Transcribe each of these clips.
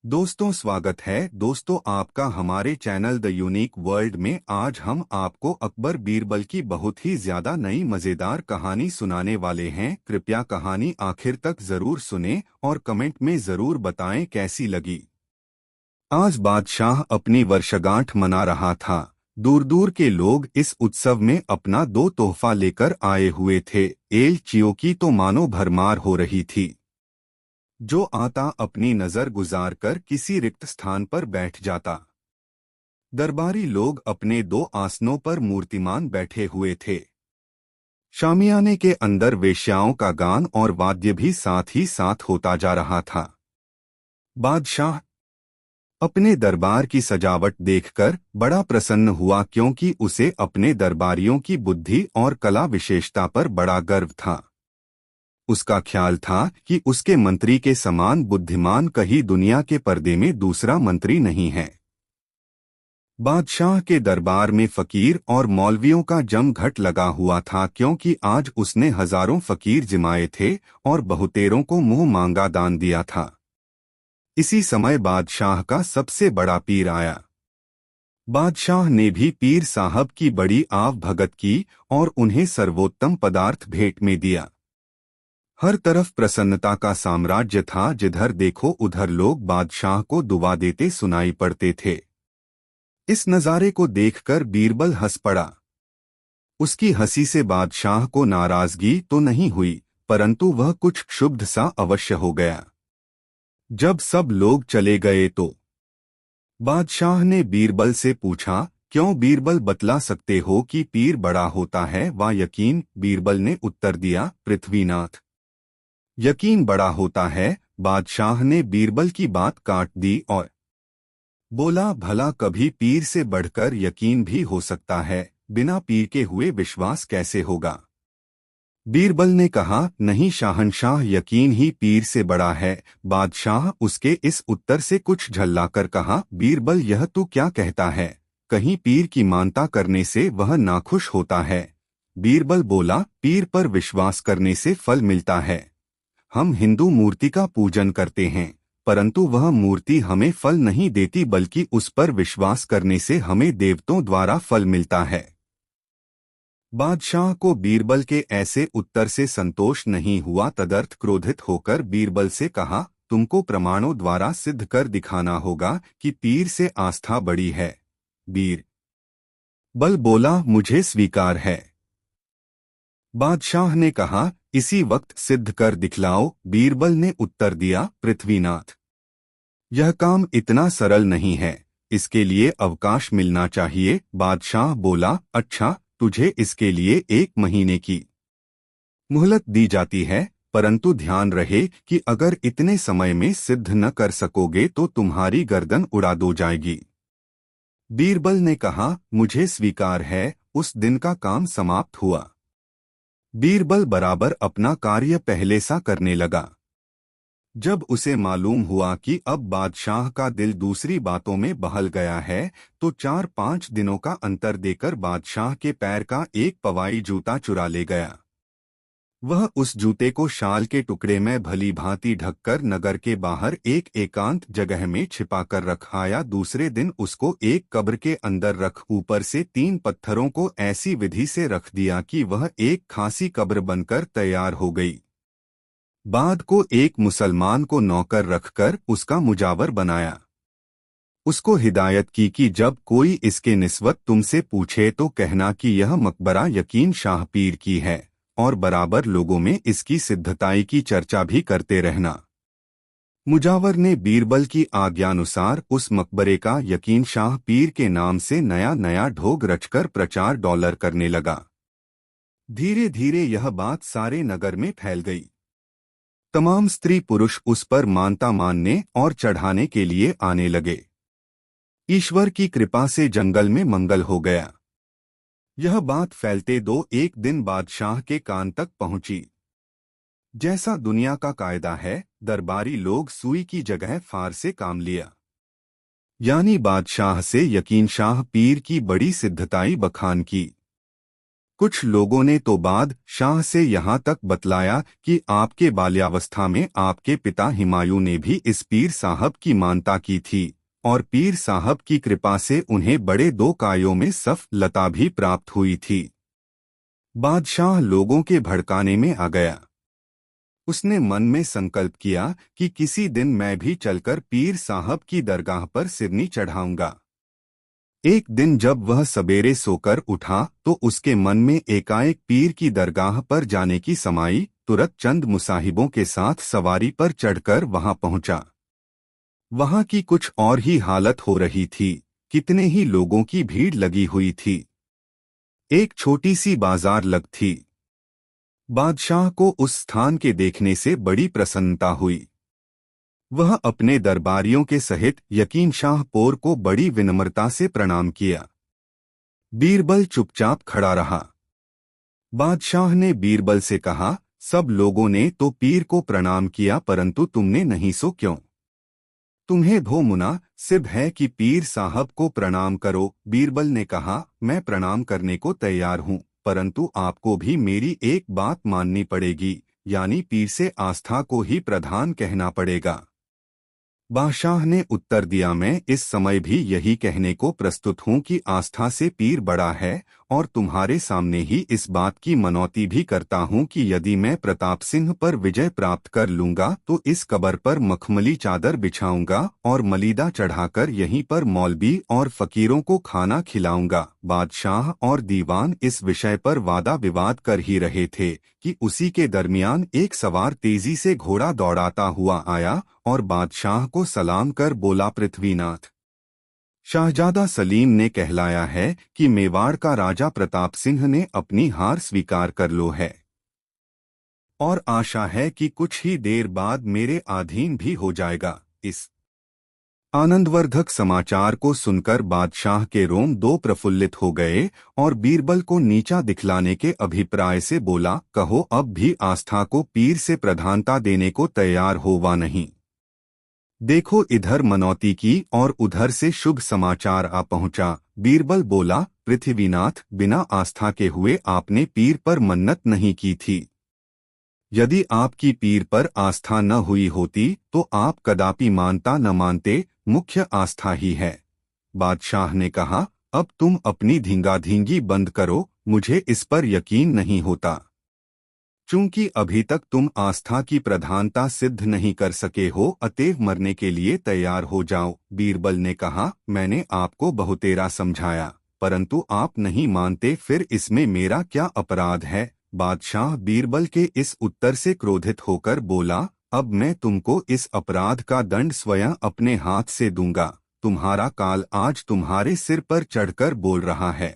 दोस्तों स्वागत है दोस्तों आपका हमारे चैनल द यूनिक वर्ल्ड में। आज हम आपको अकबर बीरबल की बहुत ही ज्यादा नई मजेदार कहानी सुनाने वाले हैं। कृपया कहानी आखिर तक जरूर सुने और कमेंट में जरूर बताएं कैसी लगी। आज बादशाह अपनी वर्षगांठ मना रहा था। दूर दूर के लोग इस उत्सव में अपना दो तोहफा लेकर आए हुए थे। एल चियो की तो मानो भरमार हो रही थी। जो आता अपनी नजर गुजारकर किसी रिक्त स्थान पर बैठ जाता। दरबारी लोग अपने दो आसनों पर मूर्तिमान बैठे हुए थे। शामियाने के अंदर वेश्याओं का गान और वाद्य भी साथ ही साथ होता जा रहा था। बादशाह अपने दरबार की सजावट देखकर बड़ा प्रसन्न हुआ, क्योंकि उसे अपने दरबारियों की बुद्धि और कला विशेषता पर बड़ा गर्व था। उसका ख्याल था कि उसके मंत्री के समान बुद्धिमान कहीं दुनिया के पर्दे में दूसरा मंत्री नहीं है। बादशाह के दरबार में फकीर और मौलवियों का जमघट लगा हुआ था, क्योंकि आज उसने हजारों फकीर जिमाए थे और बहुतेरों को मुंह मांगा दान दिया था। इसी समय बादशाह का सबसे बड़ा पीर आया। बादशाह ने भी पीर साहब की बड़ी आव भगत की और उन्हें सर्वोत्तम पदार्थ भेंट में दिया। हर तरफ प्रसन्नता का साम्राज्य था। जिधर देखो उधर लोग बादशाह को दुआ देते सुनाई पड़ते थे। इस नज़ारे को देखकर बीरबल हंस पड़ा। उसकी हंसी से बादशाह को नाराजगी तो नहीं हुई, परंतु वह कुछ क्षुब्ध सा अवश्य हो गया। जब सब लोग चले गए तो बादशाह ने बीरबल से पूछा, क्यों बीरबल, बतला सकते हो कि पीर बड़ा होता है व यकीन? बीरबल ने उत्तर दिया, पृथ्वीनाथ, यकीन बड़ा होता है। बादशाह ने बीरबल की बात काट दी और बोला, भला कभी पीर से बढ़कर यकीन भी हो सकता है? बिना पीर के हुए विश्वास कैसे होगा? बीरबल ने कहा, नहीं शाहनशाह, यकीन ही पीर से बड़ा है। बादशाह उसके इस उत्तर से कुछ झल्लाकर कहा, बीरबल, यह तू क्या कहता है? कहीं पीर की मानता करने से वह नाखुश होता है? बीरबल बोला, पीर पर विश्वास करने से फल मिलता है। हम हिंदू मूर्ति का पूजन करते हैं, परंतु वह मूर्ति हमें फल नहीं देती, बल्कि उस पर विश्वास करने से हमें देवताओं द्वारा फल मिलता है। बादशाह को बीरबल के ऐसे उत्तर से संतोष नहीं हुआ। तदर्थ क्रोधित होकर बीरबल से कहा, तुमको प्रमाणों द्वारा सिद्ध कर दिखाना होगा कि पीर से आस्था बड़ी है। बीरबल बोला, मुझे स्वीकार है। बादशाह ने कहा, इसी वक्त सिद्ध कर दिखलाओ। बीरबल ने उत्तर दिया, पृथ्वीनाथ, यह काम इतना सरल नहीं है, इसके लिए अवकाश मिलना चाहिए। बादशाह बोला, अच्छा, तुझे इसके लिए 1 महीने की मुहलत दी जाती है, परंतु ध्यान रहे कि अगर इतने समय में सिद्ध न कर सकोगे तो तुम्हारी गर्दन उड़ा दो जाएगी। बीरबल ने कहा, मुझे स्वीकार है। उस दिन का काम समाप्त हुआ। बीरबल बराबर अपना कार्य पहले सा करने लगा। जब उसे मालूम हुआ कि अब बादशाह का दिल दूसरी बातों में बहल गया है, तो 4-5 दिनों का अंतर देकर बादशाह के पैर का एक पवाई जूता चुरा ले गया। वह उस जूते को शाल के टुकड़े में भली भांति ढककर नगर के बाहर एक एकांत जगह में छिपा कर रख आया। दूसरे दिन उसको एक कब्र के अंदर रख ऊपर से 3 पत्थरों को ऐसी विधि से रख दिया कि वह एक खासी कब्र बनकर तैयार हो गई। बाद को एक मुसलमान को नौकर रखकर उसका मुजावर बनाया। उसको हिदायत की कि जब कोई इसके निस्बत तुमसे पूछे तो कहना कि यह मकबरा यकीन शाह पीर की है, और बराबर लोगों में इसकी सिद्धताई की चर्चा भी करते रहना। मुजावर ने बीरबल की आज्ञानुसार उस मकबरे का यकीन शाह पीर के नाम से नया नया ढोग रचकर प्रचार डॉलर करने लगा। धीरे धीरे यह बात सारे नगर में फैल गई। तमाम स्त्री पुरुष उस पर मानता मानने और चढ़ाने के लिए आने लगे। ईश्वर की कृपा से जंगल में मंगल हो गया। यह बात फैलते 1 दिन बादशाह के कान तक पहुंची। जैसा दुनिया का कायदा है, दरबारी लोग सुई की जगह फार से काम लिया, यानी बादशाह से यकीन शाह पीर की बड़ी सिद्धताई बखान की। कुछ लोगों ने तो बादशाह से यहाँ तक बतलाया कि आपके बाल्यावस्था में आपके पिता हुमायूं ने भी इस पीर साहब की मानता की थी और पीर साहब की कृपा से उन्हें बड़े 2 कायों में सफलता भी प्राप्त हुई थी। बादशाह लोगों के भड़काने में आ गया। उसने मन में संकल्प किया कि किसी दिन मैं भी चलकर पीर साहब की दरगाह पर सिरनी चढ़ाऊंगा। एक दिन जब वह सवेरे सोकर उठा तो उसके मन में एकाएक पीर की दरगाह पर जाने की समाई। तुरंत चंद मुसाहिबों के साथ सवारी पर चढ़कर वहां पहुंचा। वहां की कुछ और ही हालत हो रही थी। कितने ही लोगों की भीड़ लगी हुई थी। एक छोटी सी बाजार लग थी। बादशाह को उस स्थान के देखने से बड़ी प्रसन्नता हुई। वह अपने दरबारियों के सहित यकीन शाह पोर को बड़ी विनम्रता से प्रणाम किया। बीरबल चुपचाप खड़ा रहा। बादशाह ने बीरबल से कहा, सब लोगों ने तो पीर को प्रणाम किया परंतु तुमने नहीं, सो क्यों? तुम्हें भो मुनासिब है कि पीर साहब को प्रणाम करो। बीरबल ने कहा, मैं प्रणाम करने को तैयार हूँ, परंतु आपको भी मेरी एक बात माननी पड़ेगी, यानी पीर से आस्था को ही प्रधान कहना पड़ेगा। बादशाह ने उत्तर दिया, मैं इस समय भी यही कहने को प्रस्तुत हूँ कि आस्था से पीर बड़ा है और तुम्हारे सामने ही इस बात की मनौती भी करता हूँ कि यदि मैं प्रताप सिंह पर विजय प्राप्त कर लूंगा तो इस कब्र पर मखमली चादर बिछाऊंगा और मलीदा चढ़ाकर यहीं पर मौलवी और फकीरों को खाना खिलाऊंगा। बादशाह और दीवान इस विषय पर वादा विवाद कर ही रहे थे कि उसी के दरमियान एक सवार तेजी से घोड़ा दौड़ाता हुआ आया और बादशाह को सलाम कर बोला, पृथ्वीनाथ, शाहजादा सलीम ने कहलाया है कि मेवाड़ का राजा प्रताप सिंह ने अपनी हार स्वीकार कर लो है और आशा है कि कुछ ही देर बाद मेरे अधीन भी हो जाएगा। इस आनंदवर्धक समाचार को सुनकर बादशाह के रोम दो प्रफुल्लित हो गए और बीरबल को नीचा दिखलाने के अभिप्राय से बोला, कहो अब भी आस्था को पीर से प्रधानता देने को तैयार हो वा नहीं? देखो इधर मनौती की और उधर से शुभ समाचार आ पहुंचा। बीरबल बोला, पृथ्वीनाथ, बिना आस्था के हुए आपने पीर पर मन्नत नहीं की थी। यदि आपकी पीर पर आस्था न हुई होती तो आप कदापि मानता न मानते, मुख्य आस्था ही है। बादशाह ने कहा, अब तुम अपनी धींगाधींगी बंद करो, मुझे इस पर यकीन नहीं होता। चूंकि अभी तक तुम आस्था की प्रधानता सिद्ध नहीं कर सके हो, अतएव मरने के लिए तैयार हो जाओ। बीरबल ने कहा, मैंने आपको बहुतेरा समझाया परंतु आप नहीं मानते, फिर इसमें मेरा क्या अपराध है? बादशाह बीरबल के इस उत्तर से क्रोधित होकर बोला, अब मैं तुमको इस अपराध का दंड स्वयं अपने हाथ से दूंगा। तुम्हारा काल आज तुम्हारे सिर पर चढ़कर बोल रहा है।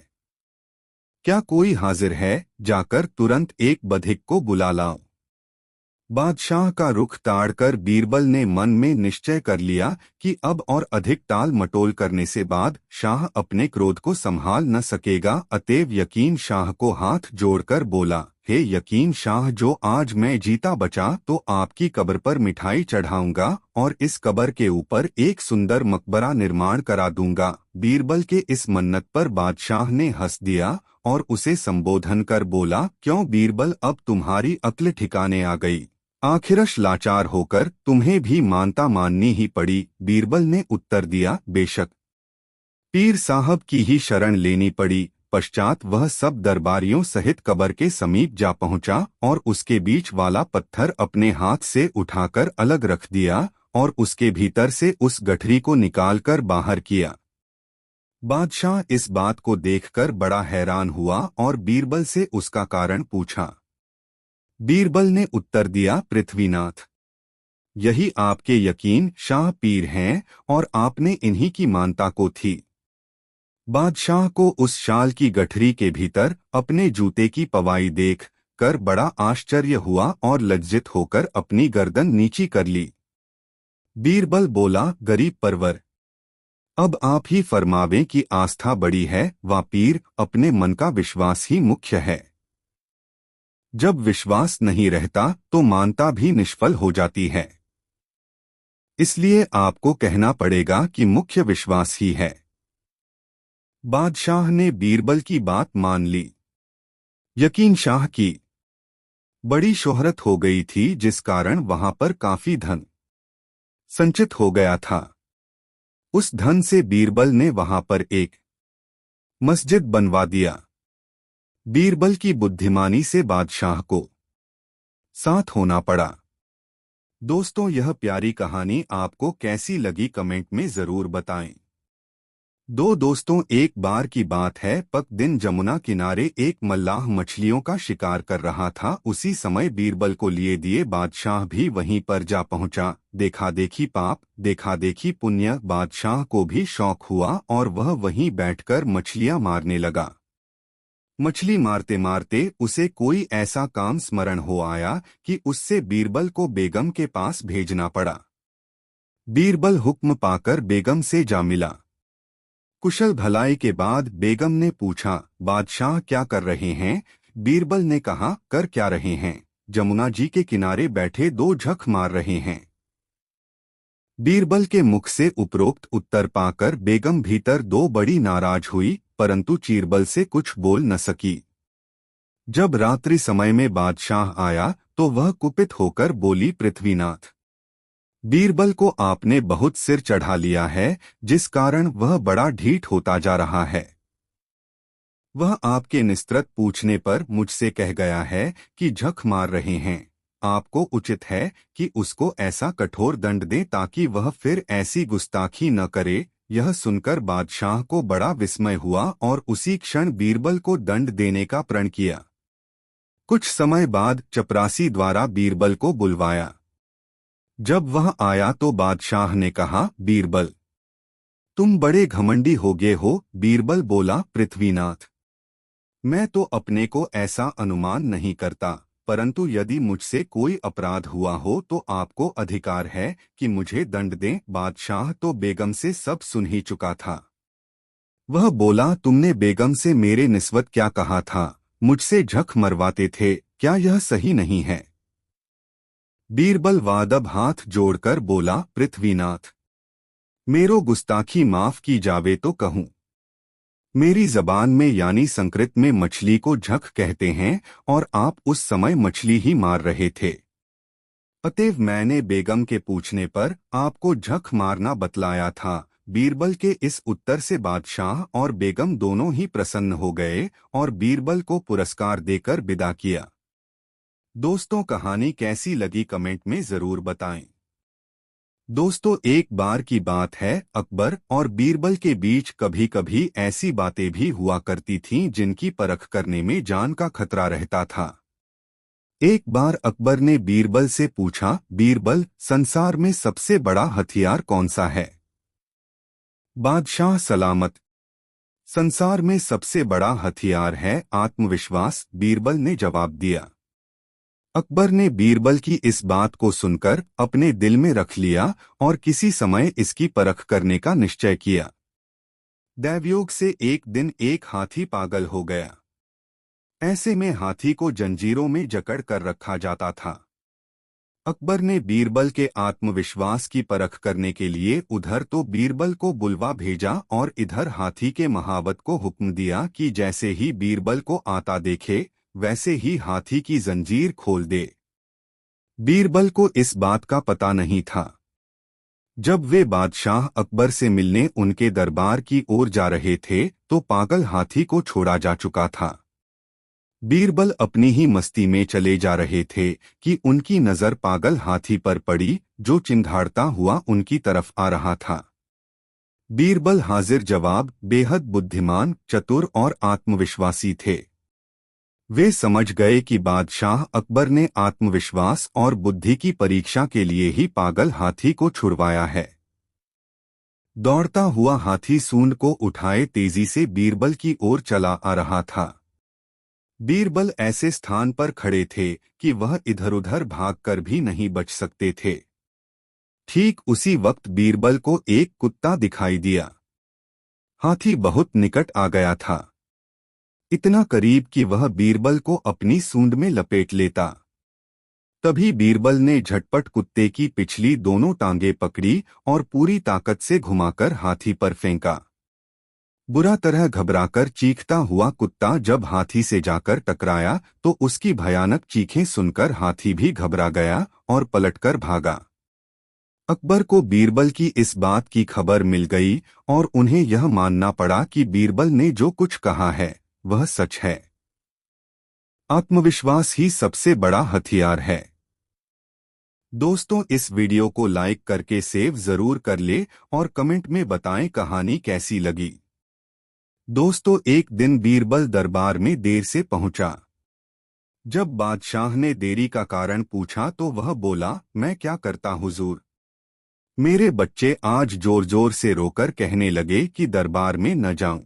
क्या कोई हाजिर है? जाकर तुरंत एक बधिक को बुला लाओ। बादशाह का रुख ताड़कर बीरबल ने मन में निश्चय कर लिया कि अब और अधिक टाल मटोल करने से बाद शाह अपने क्रोध को संभाल न सकेगा। अतएव यकीन शाह को हाथ जोड़कर बोला, हे यकीन शाह, जो आज मैं जीता बचा तो आपकी कब्र पर मिठाई चढ़ाऊंगा और इस कब्र के ऊपर एक सुंदर मकबरा निर्माण करा दूंगा। बीरबल के इस मन्नत पर बादशाह ने हंस दिया और उसे संबोधन कर बोला, क्यों बीरबल, अब तुम्हारी अक्ल ठिकाने आ गई? आखिरश लाचार होकर तुम्हें भी मानता माननी ही पड़ी। बीरबल ने उत्तर दिया, बेशक पीर साहब की ही शरण लेनी पड़ी। पश्चात वह सब दरबारियों सहित कब्र के समीप जा पहुंचा और उसके बीच वाला पत्थर अपने हाथ से उठाकर अलग रख दिया और उसके भीतर से उस गठरी को निकालकर बाहर किया। बादशाह इस बात को देखकर बड़ा हैरान हुआ और बीरबल से उसका कारण पूछा। बीरबल ने उत्तर दिया, पृथ्वीनाथ, यही आपके यकीन शाह पीर हैं और आपने इन्हीं की मानता को थी। बादशाह को उस शाल की गठरी के भीतर अपने जूते की पवाई देख कर बड़ा आश्चर्य हुआ और लज्जित होकर अपनी गर्दन नीची कर ली। बीरबल बोला, गरीब परवर, अब आप ही फरमावें कि आस्था बड़ी है वा पीर? अपने मन का विश्वास ही मुख्य है। जब विश्वास नहीं रहता तो मानता भी निष्फल हो जाती है। इसलिए आपको कहना पड़ेगा कि मुख्य विश्वास ही है। बादशाह ने बीरबल की बात मान ली। यकीन शाह की बड़ी शोहरत हो गई थी, जिस कारण वहां पर काफी धन संचित हो गया था। उस धन से बीरबल ने वहां पर एक मस्जिद बनवा दिया। बीरबल की बुद्धिमानी से बादशाह को साथ होना पड़ा। दोस्तों, यह प्यारी कहानी आपको कैसी लगी कमेंट में जरूर बताएं। दो दोस्तों, एक बार की बात है, पक दिन जमुना किनारे एक मल्लाह मछलियों का शिकार कर रहा था। उसी समय बीरबल को लिए दिए बादशाह भी वहीं पर जा पहुंचा। देखा देखी पाप, देखा देखी पुण्य। बादशाह को भी शौक हुआ और वह वहीं बैठकर मछलियां मारने लगा। मछली मारते मारते उसे कोई ऐसा काम स्मरण हो आया कि उससे बीरबल को बेगम के पास भेजना पड़ा। बीरबल हुक्म पाकर बेगम से जा मिला। कुशल भलाई के बाद बेगम ने पूछा, बादशाह क्या कर रहे हैं? बीरबल ने कहा, कर क्या रहे हैं, जमुना जी के किनारे बैठे दो झक मार रहे हैं। बीरबल के मुख से उपरोक्त उत्तर पाकर बेगम भीतर दो बड़ी नाराज हुई, परंतु चीरबल से कुछ बोल न सकी। जब रात्रि समय में बादशाह आया तो वह कुपित होकर बोली, पृथ्वीनाथ, बीरबल को आपने बहुत सिर चढ़ा लिया है, जिस कारण वह बड़ा ढीठ होता जा रहा है। वह आपके निस्तृत पूछने पर मुझसे कह गया है कि झक मार रहे हैं। आपको उचित है कि उसको ऐसा कठोर दंड दें ताकि वह फिर ऐसी गुस्ताखी न करे। यह सुनकर बादशाह को बड़ा विस्मय हुआ और उसी क्षण बीरबल को दंड देने का प्रण किया। कुछ समय बाद चपरासी द्वारा बीरबल को बुलवाया। जब वह आया तो बादशाह ने कहा, बीरबल, तुम बड़े घमंडी हो गए हो। बीरबल बोला, पृथ्वीनाथ, मैं तो अपने को ऐसा अनुमान नहीं करता, परंतु यदि मुझसे कोई अपराध हुआ हो तो आपको अधिकार है कि मुझे दंड दें। बादशाह तो बेगम से सब सुन ही चुका था। वह बोला, तुमने बेगम से मेरे निस्बत क्या कहा था? मुझसे झक मरवाते थे, क्या यह सही नहीं है? बीरबल वादब हाथ जोड़कर बोला, पृथ्वीनाथ, मेरो गुस्ताखी माफ की जावे तो कहूँ। मेरी जबान में यानी संस्कृत में मछली को झक कहते हैं और आप उस समय मछली ही मार रहे थे। अतएव मैंने बेगम के पूछने पर आपको झक मारना बतलाया था। बीरबल के इस उत्तर से बादशाह और बेगम दोनों ही प्रसन्न हो गए और बीरबल को पुरस्कार देकर विदा किया। दोस्तों, कहानी कैसी लगी कमेंट में जरूर बताएं। दोस्तों, एक बार की बात है, अकबर और बीरबल के बीच कभी कभी ऐसी बातें भी हुआ करती थीं जिनकी परख करने में जान का खतरा रहता था। एक बार अकबर ने बीरबल से पूछा, बीरबल, संसार में सबसे बड़ा हथियार कौन सा है? बादशाह सलामत, संसार में सबसे बड़ा हथियार है आत्मविश्वास, बीरबल ने जवाब दिया। अकबर ने बीरबल की इस बात को सुनकर अपने दिल में रख लिया और किसी समय इसकी परख करने का निश्चय किया। दैवयोग से एक दिन एक हाथी पागल हो गया। ऐसे में हाथी को जंजीरों में जकड़ कर रखा जाता था। अकबर ने बीरबल के आत्मविश्वास की परख करने के लिए उधर तो बीरबल को बुलवा भेजा और इधर हाथी के महावत को हुक्म दिया कि जैसे ही बीरबल को आता देखे वैसे ही हाथी की जंजीर खोल दे। बीरबल को इस बात का पता नहीं था। जब वे बादशाह अकबर से मिलने उनके दरबार की ओर जा रहे थे तो पागल हाथी को छोड़ा जा चुका था। बीरबल अपनी ही मस्ती में चले जा रहे थे कि उनकी नजर पागल हाथी पर पड़ी, जो चिंघाड़ता हुआ उनकी तरफ आ रहा था। बीरबल हाजिर जवाब, बेहद बुद्धिमान, चतुर और आत्मविश्वासी थे। वे समझ गए कि बादशाह अकबर ने आत्मविश्वास और बुद्धि की परीक्षा के लिए ही पागल हाथी को छुड़वाया है। दौड़ता हुआ हाथी सूंड को उठाए तेजी से बीरबल की ओर चला आ रहा था। बीरबल ऐसे स्थान पर खड़े थे कि वह इधर उधर भागकर भी नहीं बच सकते थे। ठीक उसी वक्त बीरबल को एक कुत्ता दिखाई दिया। हाथी बहुत निकट आ गया था, इतना करीब कि वह बीरबल को अपनी सूंड में लपेट लेता। तभी बीरबल ने झटपट कुत्ते की पिछली दोनों टांगें पकड़ी और पूरी ताकत से घुमाकर हाथी पर फेंका। बुरा तरह घबराकर चीखता हुआ कुत्ता जब हाथी से जाकर टकराया तो उसकी भयानक चीखें सुनकर हाथी भी घबरा गया और पलटकर भागा। अकबर को बीरबल की इस बात की खबर मिल गई और उन्हें यह मानना पड़ा कि बीरबल ने जो कुछ कहा है वह सच है। आत्मविश्वास ही सबसे बड़ा हथियार है। दोस्तों, इस वीडियो को लाइक करके सेव जरूर कर ले और कमेंट में बताएं कहानी कैसी लगी। दोस्तों, एक दिन बीरबल दरबार में देर से पहुंचा। जब बादशाह ने देरी का कारण पूछा तो वह बोला, मैं क्या करता हुजूर। मेरे बच्चे आज जोर जोर से रोकर कहने लगे कि दरबार में न जाऊं।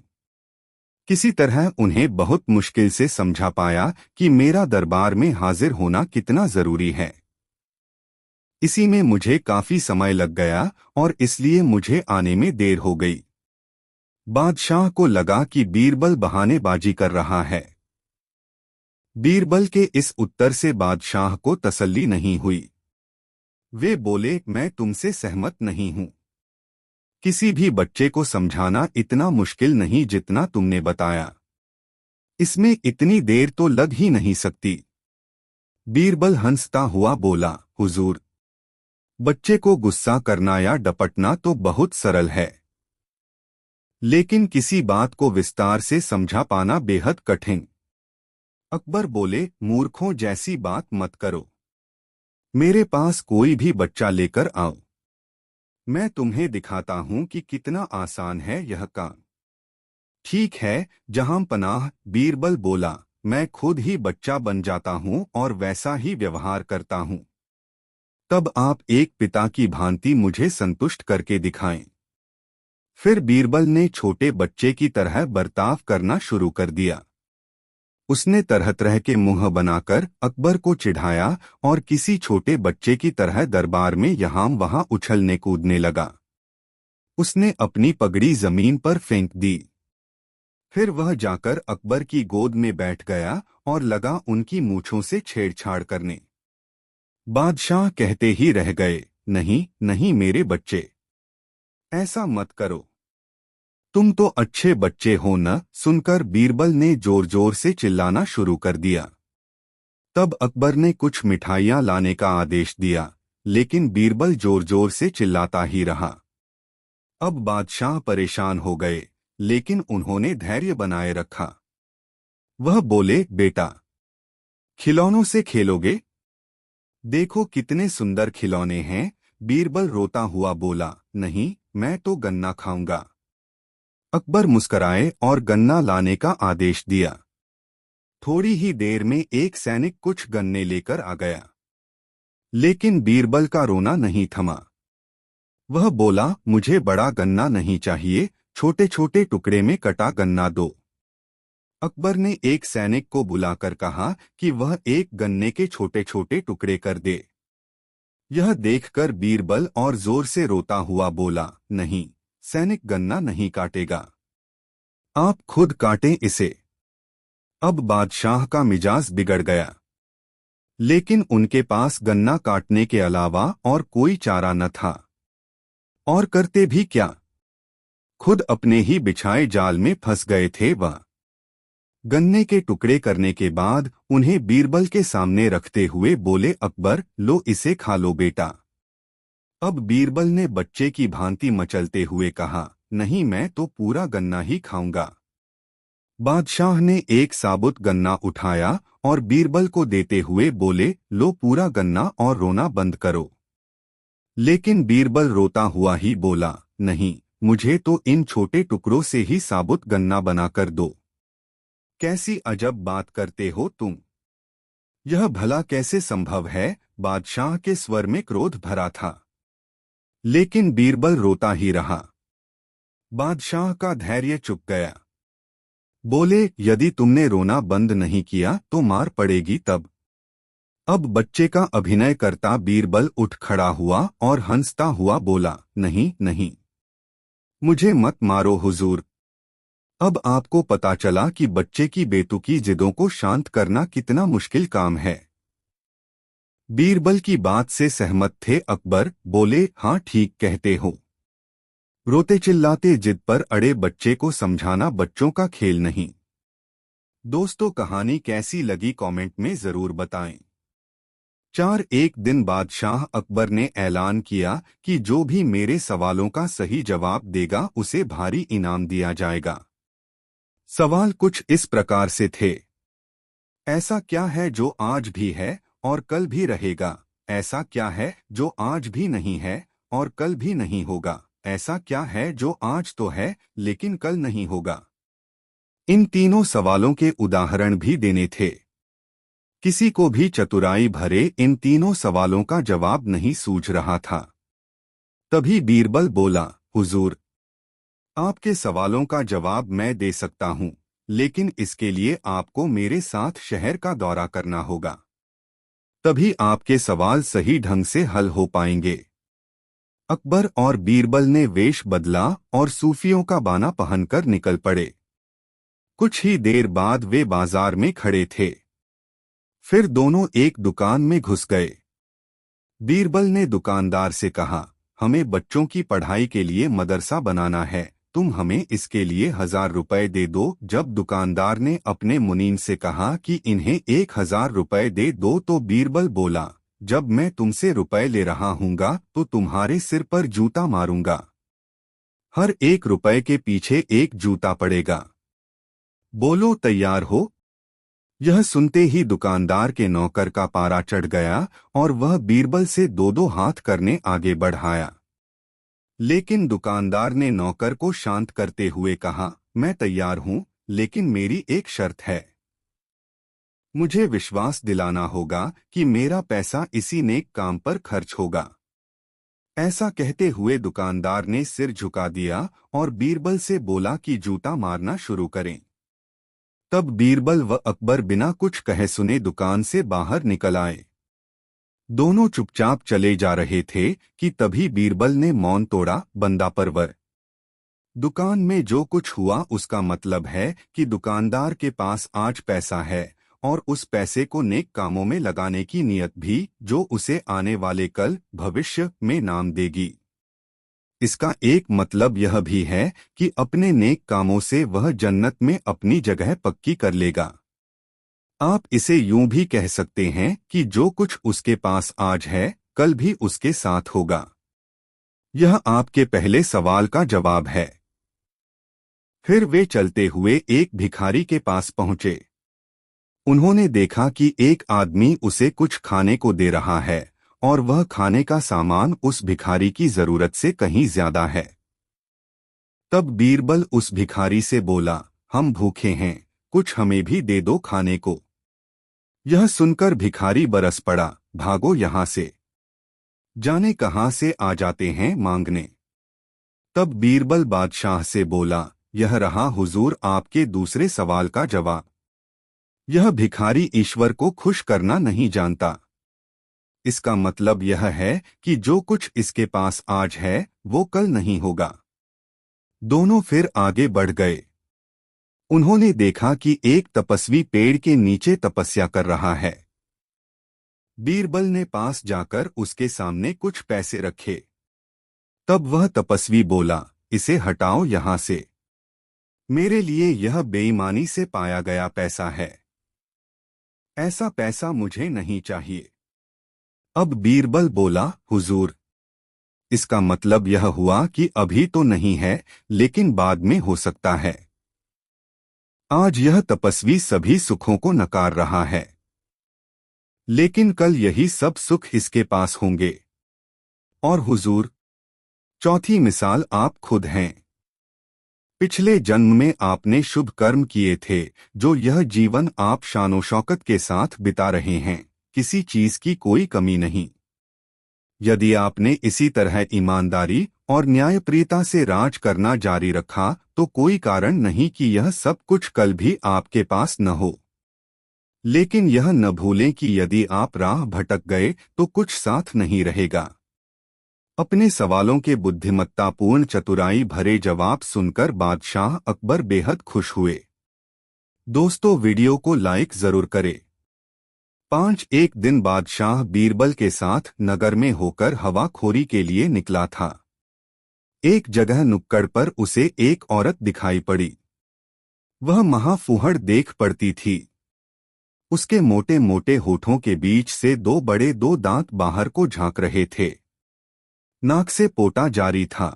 किसी तरह उन्हें बहुत मुश्किल से समझा पाया कि मेरा दरबार में हाजिर होना कितना जरूरी है। इसी में मुझे काफी समय लग गया और इसलिए मुझे आने में देर हो गई। बादशाह को लगा कि बीरबल बहानेबाजी कर रहा है। बीरबल के इस उत्तर से बादशाह को तसल्ली नहीं हुई। वे बोले, मैं तुमसे सहमत नहीं हूं। किसी भी बच्चे को समझाना इतना मुश्किल नहीं जितना तुमने बताया। इसमें इतनी देर तो लग ही नहीं सकती। बीरबल हंसता हुआ बोला, हुजूर, बच्चे को गुस्सा करना या डपटना तो बहुत सरल है, लेकिन किसी बात को विस्तार से समझा पाना बेहद कठिन। अकबर बोले, मूर्खों जैसी बात मत करो। मेरे पास कोई भी बच्चा लेकर आओ, मैं तुम्हें दिखाता हूं कि कितना आसान है यह काम। ठीक है जहां पनाह, बीरबल बोला, मैं खुद ही बच्चा बन जाता हूं और वैसा ही व्यवहार करता हूं। तब आप एक पिता की भांति मुझे संतुष्ट करके दिखाएं। फिर बीरबल ने छोटे बच्चे की तरह बर्ताव करना शुरू कर दिया। उसने तरह तरह के मुंह बनाकर अकबर को चिढ़ाया और किसी छोटे बच्चे की तरह दरबार में यहाँ वहां उछलने कूदने लगा। उसने अपनी पगड़ी जमीन पर फेंक दी। फिर वह जाकर अकबर की गोद में बैठ गया और लगा उनकी मूंछों से छेड़छाड़ करने। बादशाह कहते ही रह गए, नहीं नहीं मेरे बच्चे, ऐसा मत करो, तुम तो अच्छे बच्चे हो न। सुनकर बीरबल ने जोर जोर से चिल्लाना शुरू कर दिया। तब अकबर ने कुछ मिठाइयां लाने का आदेश दिया, लेकिन बीरबल जोर जोर से चिल्लाता ही रहा। अब बादशाह परेशान हो गए, लेकिन उन्होंने धैर्य बनाए रखा। वह बोले, बेटा, खिलौनों से खेलोगे? देखो कितने सुंदर खिलौने हैं। बीरबल रोता हुआ बोला, नहीं, मैं तो गन्ना खाऊंगा। अकबर मुस्कराए और गन्ना लाने का आदेश दिया। थोड़ी ही देर में एक सैनिक कुछ गन्ने लेकर आ गया, लेकिन बीरबल का रोना नहीं थमा। वह बोला, मुझे बड़ा गन्ना नहीं चाहिए, छोटे छोटे टुकड़े में कटा गन्ना दो। अकबर ने एक सैनिक को बुलाकर कहा कि वह एक गन्ने के छोटे छोटे टुकड़े कर दे। यह देखकर बीरबल और जोर से रोता हुआ बोला, नहीं, सैनिक गन्ना नहीं काटेगा, आप खुद काटें इसे। अब बादशाह का मिजाज बिगड़ गया, लेकिन उनके पास गन्ना काटने के अलावा और कोई चारा न था। और करते भी क्या, खुद अपने ही बिछाए जाल में फंस गए थे वह। गन्ने के टुकड़े करने के बाद उन्हें बीरबल के सामने रखते हुए बोले, अकबर, लो इसे खा लो बेटा। अब बीरबल ने बच्चे की भांति मचलते हुए कहा, नहीं, मैं तो पूरा गन्ना ही खाऊंगा। बादशाह ने एक साबुत गन्ना उठाया और बीरबल को देते हुए बोले, लो पूरा गन्ना और रोना बंद करो। लेकिन बीरबल रोता हुआ ही बोला, नहीं, मुझे तो इन छोटे टुकड़ों से ही साबुत गन्ना बनाकर दो। कैसी अजब बात करते हो तुम, यह भला कैसे संभव है? बादशाह के स्वर में क्रोध भरा था, लेकिन बीरबल रोता ही रहा। बादशाह का धैर्य चुक गया। बोले, यदि तुमने रोना बंद नहीं किया तो मार पड़ेगी तब। अब बच्चे का अभिनय करता बीरबल उठ खड़ा हुआ और हंसता हुआ बोला, नहीं नहीं, मुझे मत मारो हुजूर। अब आपको पता चला कि बच्चे की बेतुकी जिदों को शांत करना कितना मुश्किल काम है। बीरबल की बात से सहमत थे अकबर। बोले, हाँ ठीक कहते हो। रोते चिल्लाते जिद पर अड़े बच्चे को समझाना बच्चों का खेल नहीं। दोस्तों, कहानी कैसी लगी कमेंट में जरूर बताएं। एक दिन बादशाह अकबर ने ऐलान किया कि जो भी मेरे सवालों का सही जवाब देगा उसे भारी इनाम दिया जाएगा। सवाल कुछ इस प्रकार से थे। ऐसा क्या है जो आज भी है और कल भी रहेगा? ऐसा क्या है जो आज भी नहीं है और कल भी नहीं होगा? ऐसा क्या है जो आज तो है लेकिन कल नहीं होगा? इन तीनों सवालों के उदाहरण भी देने थे। किसी को भी चतुराई भरे इन तीनों सवालों का जवाब नहीं सूझ रहा था। तभी बीरबल बोला, हुजूर, आपके सवालों का जवाब मैं दे सकता हूँ, लेकिन इसके लिए आपको मेरे साथ शहर का दौरा करना होगा। तभी आपके सवाल सही ढंग से हल हो पाएंगे। अकबर और बीरबल ने वेश बदला और सूफियों का बाना पहनकर निकल पड़े। कुछ ही देर बाद वे बाजार में खड़े थे। फिर दोनों एक दुकान में घुस गए। बीरबल ने दुकानदार से कहा, हमें बच्चों की पढ़ाई के लिए मदरसा बनाना है, तुम हमें इसके लिए 1000 रुपए दे दो। जब दुकानदार ने अपने मुनीन से कहा कि इन्हें 1000 रुपए दे दो तो बीरबल बोला, जब मैं तुमसे रुपए ले रहा हूँगा तो तुम्हारे सिर पर जूता मारूंगा। हर 1 रुपए के पीछे 1 जूता पड़ेगा। बोलो, तैयार हो? यह सुनते ही दुकानदार के नौकर का पारा चढ़ गया और वह बीरबल से 2-2 हाथ करने आगे बढ़ाया। लेकिन दुकानदार ने नौकर को शांत करते हुए कहा, मैं तैयार हूं, लेकिन मेरी एक शर्त है। मुझे विश्वास दिलाना होगा कि मेरा पैसा इसी नेक काम पर खर्च होगा। ऐसा कहते हुए दुकानदार ने सिर झुका दिया और बीरबल से बोला कि जूता मारना शुरू करें। तब बीरबल व अकबर बिना कुछ कहे सुने दुकान से बाहर निकल आए। दोनों चुपचाप चले जा रहे थे कि तभी बीरबल ने मौन तोड़ा, बंदा परवर। दुकान में जो कुछ हुआ उसका मतलब है कि दुकानदार के पास आज पैसा है और उस पैसे को नेक कामों में लगाने की नीयत भी, जो उसे आने वाले कल भविष्य में नाम देगी। इसका एक मतलब यह भी है कि अपने नेक कामों से वह जन्नत में अपनी जगह पक्की कर लेगा। आप इसे यूं भी कह सकते हैं कि जो कुछ उसके पास आज है कल भी उसके साथ होगा। यह आपके पहले सवाल का जवाब है। फिर वे चलते हुए एक भिखारी के पास पहुंचे। उन्होंने देखा कि एक आदमी उसे कुछ खाने को दे रहा है और वह खाने का सामान उस भिखारी की जरूरत से कहीं ज्यादा है। तब बीरबल उस भिखारी से बोला, हम भूखे हैं, कुछ हमें भी दे दो खाने को। यह सुनकर भिखारी बरस पड़ा, भागो यहां से, जाने कहां से आ जाते हैं मांगने। तब बीरबल बादशाह से बोला, यह रहा हुजूर आपके दूसरे सवाल का जवाब। यह भिखारी ईश्वर को खुश करना नहीं जानता। इसका मतलब यह है कि जो कुछ इसके पास आज है वो कल नहीं होगा। दोनों फिर आगे बढ़ गए। उन्होंने देखा कि एक तपस्वी पेड़ के नीचे तपस्या कर रहा है। बीरबल ने पास जाकर उसके सामने कुछ पैसे रखे। तब वह तपस्वी बोला, इसे हटाओ यहां से, मेरे लिए यह बेईमानी से पाया गया पैसा है। ऐसा पैसा मुझे नहीं चाहिए। अब बीरबल बोला, हुजूर, इसका मतलब यह हुआ कि अभी तो नहीं है लेकिन बाद में हो सकता है। आज यह तपस्वी सभी सुखों को नकार रहा है, लेकिन कल यही सब सुख इसके पास होंगे। और हुजूर, चौथी मिसाल आप खुद हैं। पिछले जन्म में आपने शुभ कर्म किए थे, जो यह जीवन आप शानो शौकत के साथ बिता रहे हैं, किसी चीज की कोई कमी नहीं। यदि आपने इसी तरह ईमानदारी और न्यायप्रियता से राज करना जारी रखा तो कोई कारण नहीं कि यह सब कुछ कल भी आपके पास न हो। लेकिन यह न भूलें कि यदि आप राह भटक गए तो कुछ साथ नहीं रहेगा। अपने सवालों के बुद्धिमत्तापूर्ण चतुराई भरे जवाब सुनकर बादशाह अकबर बेहद खुश हुए। दोस्तों, वीडियो को लाइक जरूर करें। एक दिन बादशाह बीरबल के साथ नगर में होकर हवाखोरी के लिए निकला था। एक जगह नुक्कड़ पर उसे एक औरत दिखाई पड़ी। वह महाफूहड़ देख पड़ती थी। उसके मोटे मोटे होठों के बीच से दो दांत बाहर को झांक रहे थे। नाक से पोटा जारी था।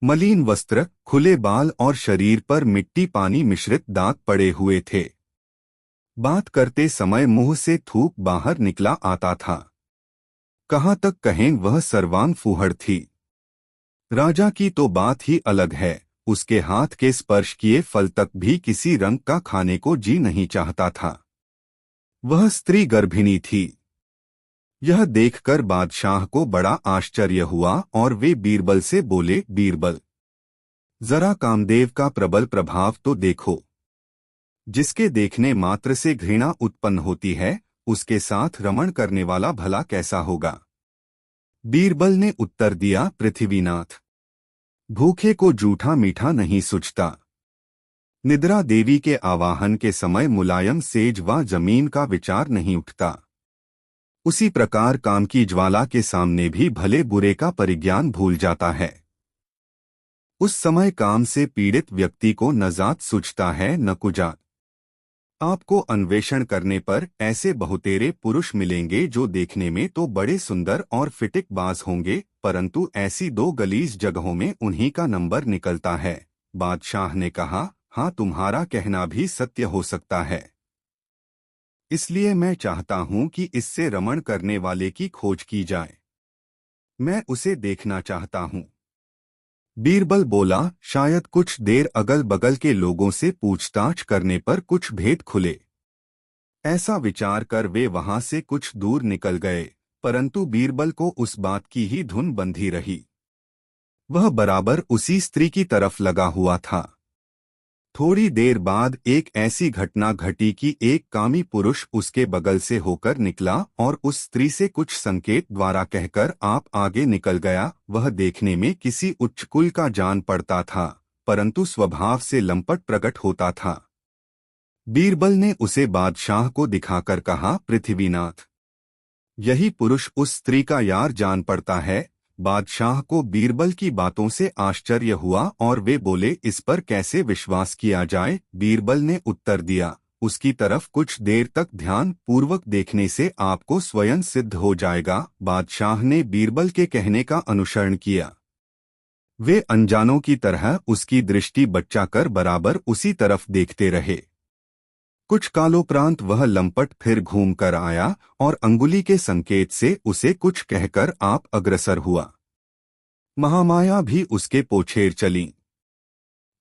मलिन वस्त्र, खुले बाल और शरीर पर मिट्टी पानी मिश्रित दाग पड़े हुए थे। बात करते समय मुंह से थूक बाहर निकला आता था। कहाँ तक कहें वह सर्वांग फूहड़ थी। राजा की तो बात ही अलग है, उसके हाथ के स्पर्श किए फल तक भी किसी रंग का खाने को जी नहीं चाहता था। वह स्त्री गर्भिणी थी। यह देखकर बादशाह को बड़ा आश्चर्य हुआ और वे बीरबल से बोले, बीरबल, जरा कामदेव का प्रबल प्रभाव तो देखो। जिसके देखने मात्र से घृणा उत्पन्न होती है, उसके साथ रमण करने वाला भला कैसा होगा। बीरबल ने उत्तर दिया, पृथ्वीनाथ, भूखे को जूठा मीठा नहीं सुझता। निद्रा देवी के आवाहन के समय मुलायम सेज व जमीन का विचार नहीं उठता। उसी प्रकार काम की ज्वाला के सामने भी भले बुरे का परिज्ञान भूल जाता है। उस समय काम से पीड़ित व्यक्ति को न जात सूझता है न कुजात। आपको अन्वेषण करने पर ऐसे बहुतेरे पुरुष मिलेंगे जो देखने में तो बड़े सुंदर और फिटिक बाज होंगे, परंतु ऐसी दो गलीज जगहों में उन्हीं का नंबर निकलता है। बादशाह ने कहा, हाँ, तुम्हारा कहना भी सत्य हो सकता है। इसलिए मैं चाहता हूं कि इससे रमण करने वाले की खोज की जाए। मैं उसे देखना चाहता हूं। बीरबल बोला, शायद कुछ देर अगल बगल के लोगों से पूछताछ करने पर कुछ भेद खुले। ऐसा विचार कर वे वहां से कुछ दूर निकल गए, परंतु बीरबल को उस बात की ही धुन बंधी रही। वह बराबर उसी स्त्री की तरफ लगा हुआ था। थोड़ी देर बाद एक ऐसी घटना घटी कि एक कामी पुरुष उसके बगल से होकर निकला और उस स्त्री से कुछ संकेत द्वारा कहकर आप आगे निकल गया। वह देखने में किसी उच्च कुल का जान पड़ता था, परंतु स्वभाव से लंपट प्रकट होता था। बीरबल ने उसे बादशाह को दिखाकर कहा, पृथ्वीनाथ, यही पुरुष उस स्त्री का यार जान पड़ता है। बादशाह को बीरबल की बातों से आश्चर्य हुआ और वे बोले, इस पर कैसे विश्वास किया जाए। बीरबल ने उत्तर दिया, उसकी तरफ कुछ देर तक ध्यान पूर्वक देखने से आपको स्वयं सिद्ध हो जाएगा। बादशाह ने बीरबल के कहने का अनुसरण किया। वे अनजानों की तरह उसकी दृष्टि बचा कर बराबर उसी तरफ देखते रहे। कुछ कालोपरांत वह लंपट फिर घूम कर आया और अंगुली के संकेत से उसे कुछ कहकर आप अग्रसर हुआ। महामाया भी उसके पोछेर चली।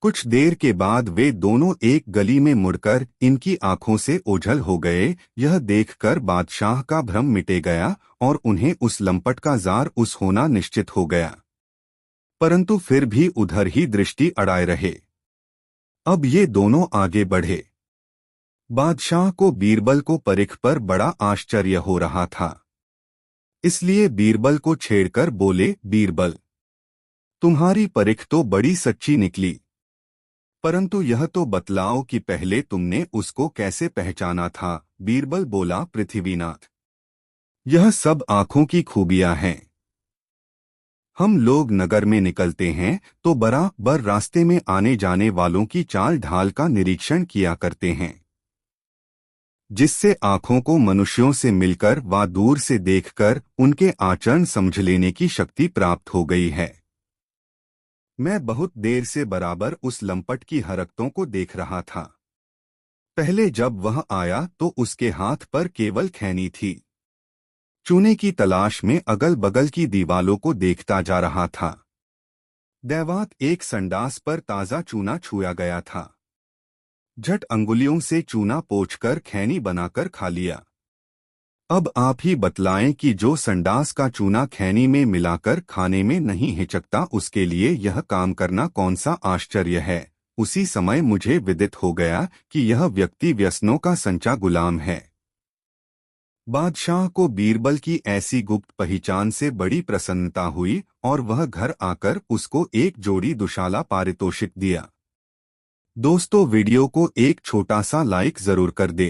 कुछ देर के बाद वे दोनों एक गली में मुड़कर इनकी आंखों से ओझल हो गए। यह देखकर बादशाह का भ्रम मिटे गया और उन्हें उस लंपट का जार उस होना निश्चित हो गया, परंतु फिर भी उधर ही दृष्टि अड़ाए रहे। अब ये दोनों आगे बढ़े। बादशाह को बीरबल को परिख पर बड़ा आश्चर्य हो रहा था, इसलिए बीरबल को छेड़कर बोले, बीरबल, तुम्हारी परिख तो बड़ी सच्ची निकली, परंतु यह तो बतलाओ कि पहले तुमने उसको कैसे पहचाना था। बीरबल बोला, पृथ्वीनाथ, यह सब आंखों की खूबियां हैं। हम लोग नगर में निकलते हैं तो बराबर रास्ते में आने जाने वालों की चाल ढाल का निरीक्षण किया करते हैं, जिससे आंखों को मनुष्यों से मिलकर व दूर से देखकर उनके आचरण समझ लेने की शक्ति प्राप्त हो गई है। मैं बहुत देर से बराबर उस लंपट की हरकतों को देख रहा था। पहले जब वह आया तो उसके हाथ पर केवल खैनी थी। चूने की तलाश में अगल बगल की दीवालों को देखता जा रहा था। दैवात एक संडास पर ताजा चूना छुआ गया था। झट अंगुलियों से चूना पोंछकर खैनी बनाकर खा लिया। अब आप ही बतलाएं कि जो संडास का चूना खैनी में मिलाकर खाने में नहीं हिचकता, उसके लिए यह काम करना कौन सा आश्चर्य है। उसी समय मुझे विदित हो गया कि यह व्यक्ति व्यसनों का संचा गुलाम है। बादशाह को बीरबल की ऐसी गुप्त पहचान से बड़ी प्रसन्नता हुई और वह घर आकर उसको एक जोड़ी दुशाला पारितोषिक दिया। दोस्तों, वीडियो को एक छोटा सा लाइक जरूर कर दे।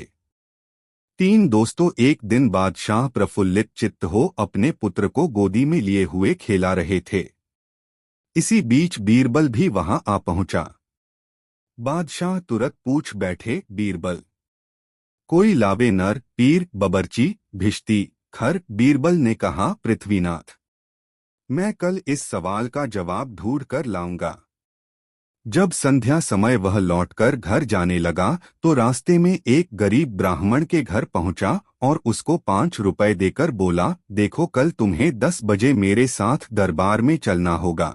3 दोस्तों, एक दिन बादशाह प्रफुल्लित चित्त हो अपने पुत्र को गोदी में लिए हुए खेला रहे थे। इसी बीच बीरबल भी वहां आ पहुंचा। बादशाह तुरंत पूछ बैठे, बीरबल कोई लावे नर, पीर, बबरची, भिश्ती, खर? बीरबल ने कहा, पृथ्वीनाथ, मैं कल इस सवाल का जवाब ढूंढ कर लाऊंगा। जब संध्या समय वह लौटकर घर जाने लगा तो रास्ते में एक गरीब ब्राह्मण के घर पहुंचा और उसको 5 रुपए देकर बोला, देखो कल तुम्हें 10 बजे मेरे साथ दरबार में चलना होगा।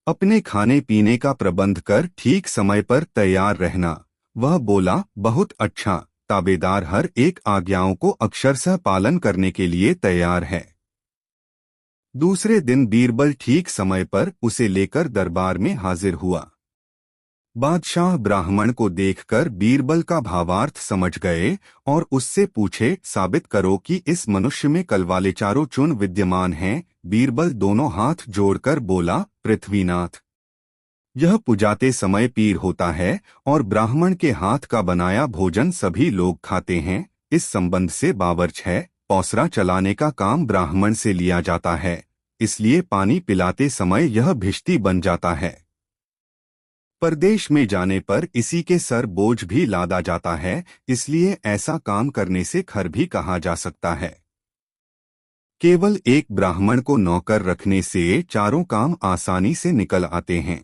अपने खाने पीने का प्रबंध कर ठीक समय पर तैयार रहना। वह बोला, बहुत अच्छा, ताबेदार हर एक आज्ञाओं को अक्षरशः पालन करने के लिए तैयार है। दूसरे दिन बीरबल ठीक समय पर उसे लेकर दरबार में हाजिर हुआ। बादशाह ब्राह्मण को देखकर बीरबल का भावार्थ समझ गए और उससे पूछे, साबित करो कि इस मनुष्य में कल वाले चारों चुन विद्यमान हैं। बीरबल दोनों हाथ जोड़कर बोला, पृथ्वीनाथ, यह पुजाते समय पीर होता है और ब्राह्मण के हाथ का बनाया भोजन सभी लोग खाते हैं। इस संबंध से बावर्च है, पौसरा चलाने का काम ब्राह्मण से लिया जाता है, इसलिए पानी पिलाते समय यह भिश्ती बन जाता है। परदेश में जाने पर इसी के सर बोझ भी लादा जाता है, इसलिए ऐसा काम करने से खर भी कहा जा सकता है। केवल एक ब्राह्मण को नौकर रखने से चारों काम आसानी से निकल आते हैं।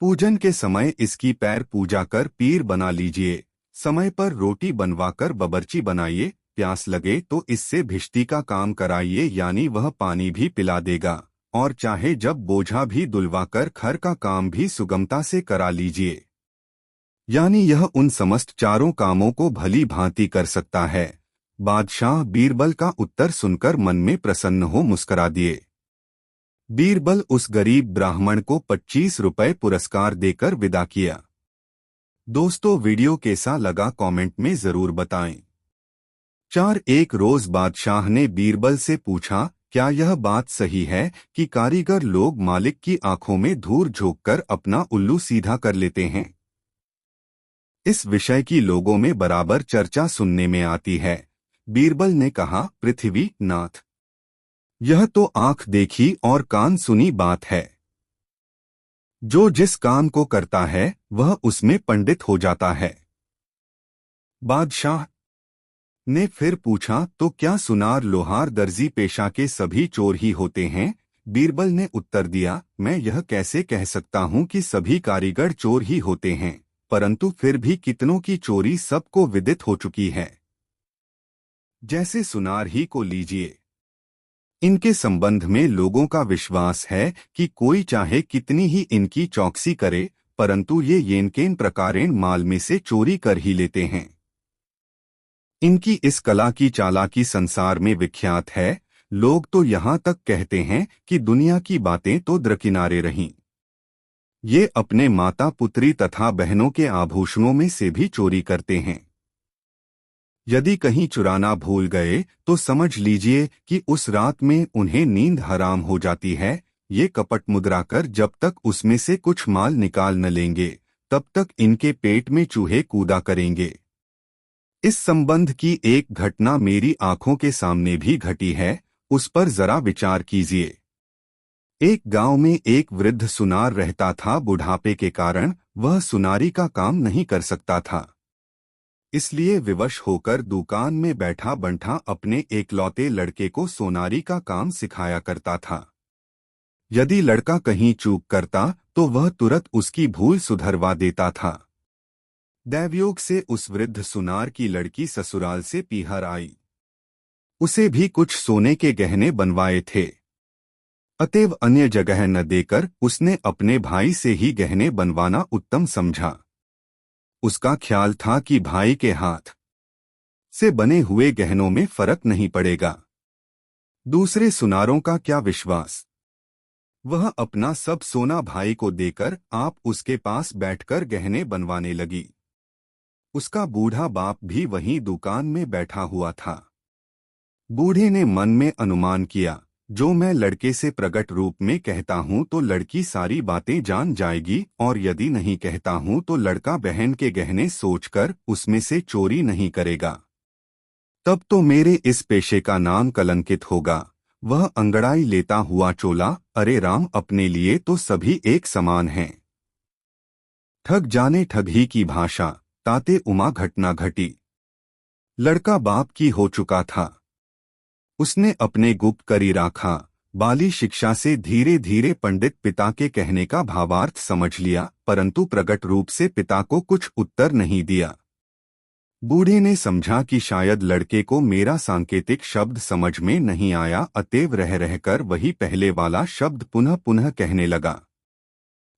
पूजन के समय इसकी पैर पूजा कर पीर बना लीजिए। समय पर रोटी बनवाकर बबरची बनाइए। प्यास लगे तो इससे भिश्ती का काम कराइए, यानी वह पानी भी पिला देगा। और चाहे जब बोझा भी दुलवाकर खर का काम भी सुगमता से करा लीजिए, यानी यह उन समस्त चारों कामों को भली भांति कर सकता है। बादशाह बीरबल का उत्तर सुनकर मन में प्रसन्न हो मुस्करा दिए। बीरबल उस गरीब ब्राह्मण को 25 रुपए पुरस्कार देकर विदा किया। दोस्तों, वीडियो कैसा लगा कमेंट में जरूर बताएं। 4 एक रोज बादशाह ने बीरबल से पूछा, क्या यह बात सही है कि कारीगर लोग मालिक की आंखों में धूल झोंककर अपना उल्लू सीधा कर लेते हैं? इस विषय की लोगों में बराबर चर्चा सुनने में आती है। बीरबल ने कहा, पृथ्वी नाथ, यह तो आंख देखी और कान सुनी बात है। जो जिस काम को करता है वह उसमें पंडित हो जाता है। बादशाह ने फिर पूछा, तो क्या सुनार, लोहार, दर्जी पेशा के सभी चोर ही होते हैं? बीरबल ने उत्तर दिया, मैं यह कैसे कह सकता हूँ कि सभी कारीगर चोर ही होते हैं, परंतु फिर भी कितनों की चोरी सबको विदित हो चुकी है। जैसे सुनार ही को लीजिए, इनके संबंध में लोगों का विश्वास है कि कोई चाहे कितनी ही इनकी चौकसी करे, परंतु ये येनकेन प्रकारेण माल में से चोरी कर ही लेते हैं। इनकी इस कला की चालाकी संसार में विख्यात है। लोग तो यहाँ तक कहते हैं कि दुनिया की बातें तो दरकिनारे रहीं, ये अपने माता पुत्री तथा बहनों के आभूषणों में से भी चोरी करते हैं। यदि कहीं चुराना भूल गए तो समझ लीजिए कि उस रात में उन्हें नींद हराम हो जाती है। ये कपट मुद्रा कर जब तक उसमें से कुछ माल निकाल न लेंगे, तब तक इनके पेट में चूहे कूदा करेंगे। इस संबंध की एक घटना मेरी आंखों के सामने भी घटी है, उस पर जरा विचार कीजिए। एक गांव में एक वृद्ध सुनार रहता था। बुढ़ापे के कारण वह सुनारी का काम नहीं कर सकता था, इसलिए विवश होकर दुकान में बैठा बंठा अपने एकलौते लड़के को सोनारी का काम सिखाया करता था। यदि लड़का कहीं चूक करता तो वह तुरंत उसकी भूल सुधरवा देता था। दैवयोग से उस वृद्ध सुनार की लड़की ससुराल से पीहर आई। उसे भी कुछ सोने के गहने बनवाए थे, अतएव अन्य जगह न देकर उसने अपने भाई से ही गहने बनवाना उत्तम समझा। उसका ख्याल था कि भाई के हाथ से बने हुए गहनों में फर्क नहीं पड़ेगा। दूसरे सुनारों का क्या विश्वास, वह अपना सब सोना भाई को देकर आप उसके पास बैठकर गहने बनवाने लगी। उसका बूढ़ा बाप भी वहीं दुकान में बैठा हुआ था। बूढ़े ने मन में अनुमान किया, जो मैं लड़के से प्रकट रूप में कहता हूँ तो लड़की सारी बातें जान जाएगी, और यदि नहीं कहता हूँ तो लड़का बहन के गहने सोचकर उसमें से चोरी नहीं करेगा। तब तो मेरे इस पेशे का नाम कलंकित होगा। वह अंगड़ाई लेता हुआ चोला, अरे राम, अपने लिए तो सभी एक समान हैं। ठग जाने ठग ही की भाषा, ताते उमा घटना घटी। लड़का बाप की हो चुका था। उसने अपने गुप्त करी राखा। बाली शिक्षा से धीरे धीरे पंडित पिता के कहने का भावार्थ समझ लिया, परंतु प्रकट रूप से पिता को कुछ उत्तर नहीं दिया। बूढ़े ने समझा कि शायद लड़के को मेरा सांकेतिक शब्द समझ में नहीं आया, अतएव रह रहकर वही पहले वाला शब्द पुनः पुनः कहने लगा।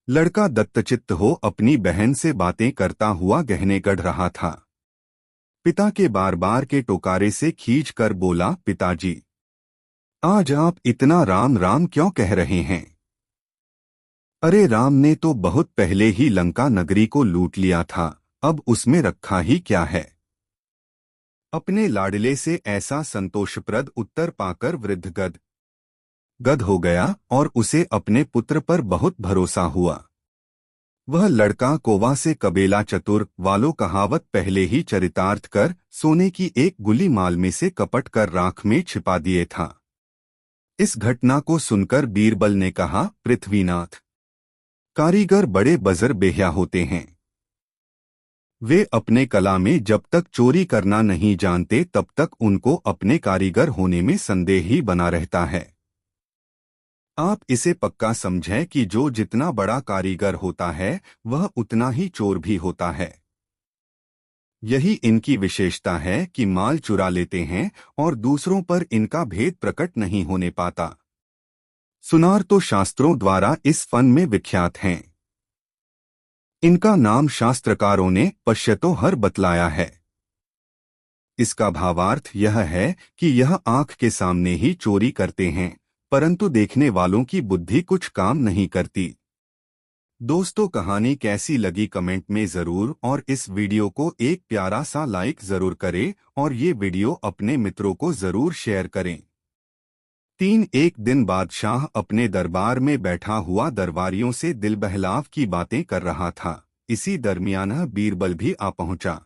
लड़का दत्तचित्त हो अपनी बहन से बातें करता हुआ गहने गढ़ रहा था। पिता के बार बार के टोकारे से खींच कर बोला, पिताजी, आज आप इतना राम राम क्यों कह रहे हैं? अरे राम ने तो बहुत पहले ही लंका नगरी को लूट लिया था, अब उसमें रखा ही क्या है? अपने लाडले से ऐसा संतोषप्रद उत्तर पाकर वृद्ध गद हो गया और उसे अपने पुत्र पर बहुत भरोसा हुआ। वह लड़का कोवा से कबेला चतुर वालों कहावत पहले ही चरितार्थ कर सोने की एक गुली माल में से कपट कर राख में छिपा दिए था। इस घटना को सुनकर बीरबल ने कहा, पृथ्वीनाथ, कारीगर बड़े बजर बेहया होते हैं। वे अपने कला में जब तक चोरी करना नहीं जानते तब तक उनको अपने कारीगर होने में संदेह ही बना रहता है। आप इसे पक्का समझें कि जो जितना बड़ा कारीगर होता है वह उतना ही चोर भी होता है। यही इनकी विशेषता है कि माल चुरा लेते हैं और दूसरों पर इनका भेद प्रकट नहीं होने पाता। सुनार तो शास्त्रों द्वारा इस फन में विख्यात हैं। इनका नाम शास्त्रकारों ने पश्यतो हर बतलाया है। इसका भावार्थ यह है कि यह आंख के सामने ही चोरी करते हैं, परंतु देखने वालों की बुद्धि कुछ काम नहीं करती। दोस्तों, कहानी कैसी लगी कमेंट में जरूर, और इस वीडियो को एक प्यारा सा लाइक जरूर करें और ये वीडियो अपने मित्रों को जरूर शेयर करें। एक दिन बादशाह अपने दरबार में बैठा हुआ दरबारियों से दिल बहलाव की बातें कर रहा था। इसी दरमियान बीरबल भी आ पहुंचा।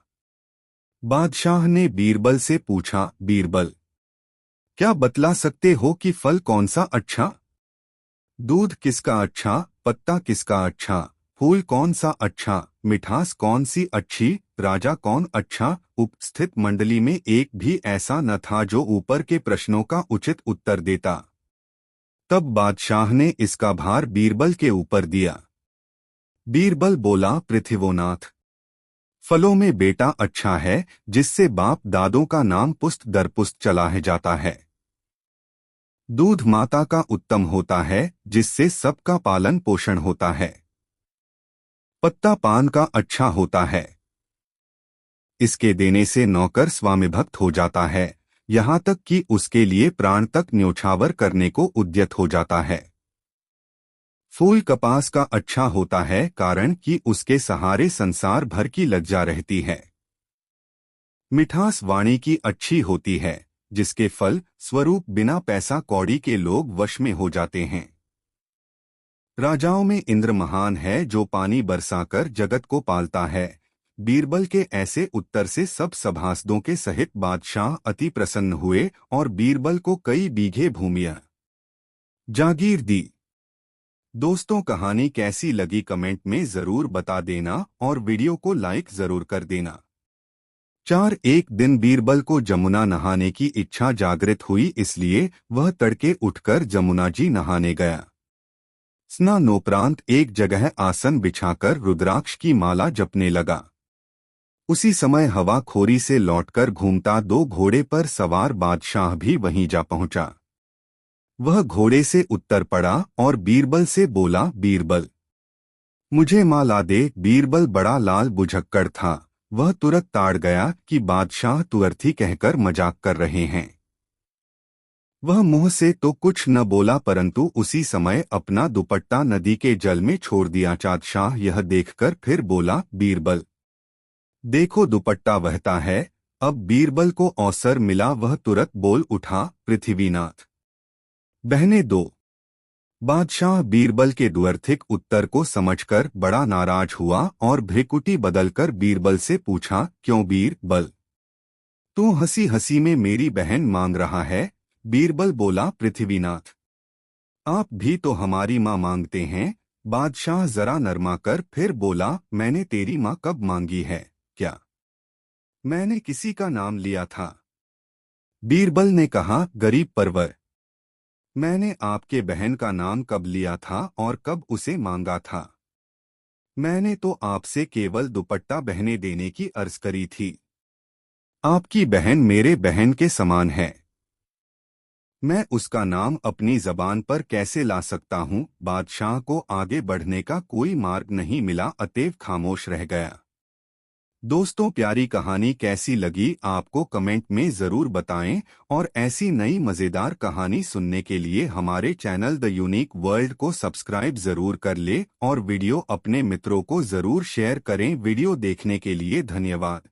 बादशाह ने बीरबल से पूछा, बीरबल, क्या बतला सकते हो कि फल कौन सा अच्छा? दूध किसका अच्छा, पत्ता किसका अच्छा, फूल कौन सा अच्छा, मिठास कौन सी अच्छी, राजा कौन अच्छा? उपस्थित मंडली में एक भी ऐसा न था जो ऊपर के प्रश्नों का उचित उत्तर देता। तब बादशाह ने इसका भार बीरबल के ऊपर दिया। बीरबल बोला, पृथ्वीनाथ, फलों में बेटा अच्छा है जिससे बाप दादों का नाम पुस्त दर पुस्त चला है जाता है। दूध माता का उत्तम होता है जिससे सबका पालन पोषण होता है। पत्ता पान का अच्छा होता है, इसके देने से नौकर स्वामिभक्त हो जाता है, यहाँ तक कि उसके लिए प्राण तक न्योछावर करने को उद्यत हो जाता है। फूल कपास का अच्छा होता है कारण कि उसके सहारे संसार भर की लज्जा रहती है। मिठास वाणी की अच्छी होती है जिसके फल स्वरूप बिना पैसा कौड़ी के लोग वश में हो जाते हैं। राजाओं में इंद्र महान है जो पानी बरसाकर जगत को पालता है। बीरबल के ऐसे उत्तर से सब सभासदों के सहित बादशाह अति प्रसन्न हुए और बीरबल को कई बीघे भूमियां जागीर दी। दोस्तों, कहानी कैसी लगी कमेंट में जरूर बता देना और वीडियो को लाइक जरूर कर देना। एक दिन बीरबल को जमुना नहाने की इच्छा जागृत हुई, इसलिए वह तड़के उठकर जमुना जी नहाने गया। स्नानोपरांत एक जगह आसन बिछाकर रुद्राक्ष की माला जपने लगा। उसी समय हवा खोरी से लौटकर घूमता 2 घोड़े पर सवार बादशाह भी वहीं जा पहुंचा। वह घोड़े से उतर पड़ा और बीरबल से बोला, बीरबल, मुझे माला दे। बीरबल बड़ा लाल बुझक्कड़ था। वह तुरंत ताड़ गया कि बादशाह तुअर्थी कहकर मजाक कर रहे हैं। वह मुंह से तो कुछ न बोला, परंतु उसी समय अपना दुपट्टा नदी के जल में छोड़ दिया। बादशाह यह देखकर फिर बोला, बीरबल, देखो दुपट्टा बहता है। अब बीरबल को अवसर मिला, वह तुरंत बोल उठा, पृथ्वीनाथ, बहने दो। बादशाह बीरबल के दुअर्थिक उत्तर को समझकर बड़ा नाराज हुआ और भ्रिकुटी बदलकर बीरबल से पूछा, क्यों बीरबल, तू हंसी हंसी में मेरी बहन मांग रहा है? बीरबल बोला, पृथ्वीनाथ, आप भी तो हमारी माँ मांगते हैं। बादशाह जरा नरमा कर फिर बोला, मैंने तेरी माँ कब मांगी है? क्या मैंने किसी का नाम लिया था? बीरबल ने कहा, गरीब परवर, मैंने आपके बहन का नाम कब लिया था और कब उसे मांगा था? मैंने तो आपसे केवल दुपट्टा बहने देने की अर्ज करी थी। आपकी बहन मेरे बहन के समान है, मैं उसका नाम अपनी जबान पर कैसे ला सकता हूँ? बादशाह को आगे बढ़ने का कोई मार्ग नहीं मिला, अतएव खामोश रह गया। दोस्तों, प्यारी कहानी कैसी लगी आपको कमेंट में ज़रूर बताएं और ऐसी नई मज़ेदार कहानी सुनने के लिए हमारे चैनल द यूनिक वर्ल्ड को सब्सक्राइब ज़रूर कर ले और वीडियो अपने मित्रों को ज़रूर शेयर करें। वीडियो देखने के लिए धन्यवाद।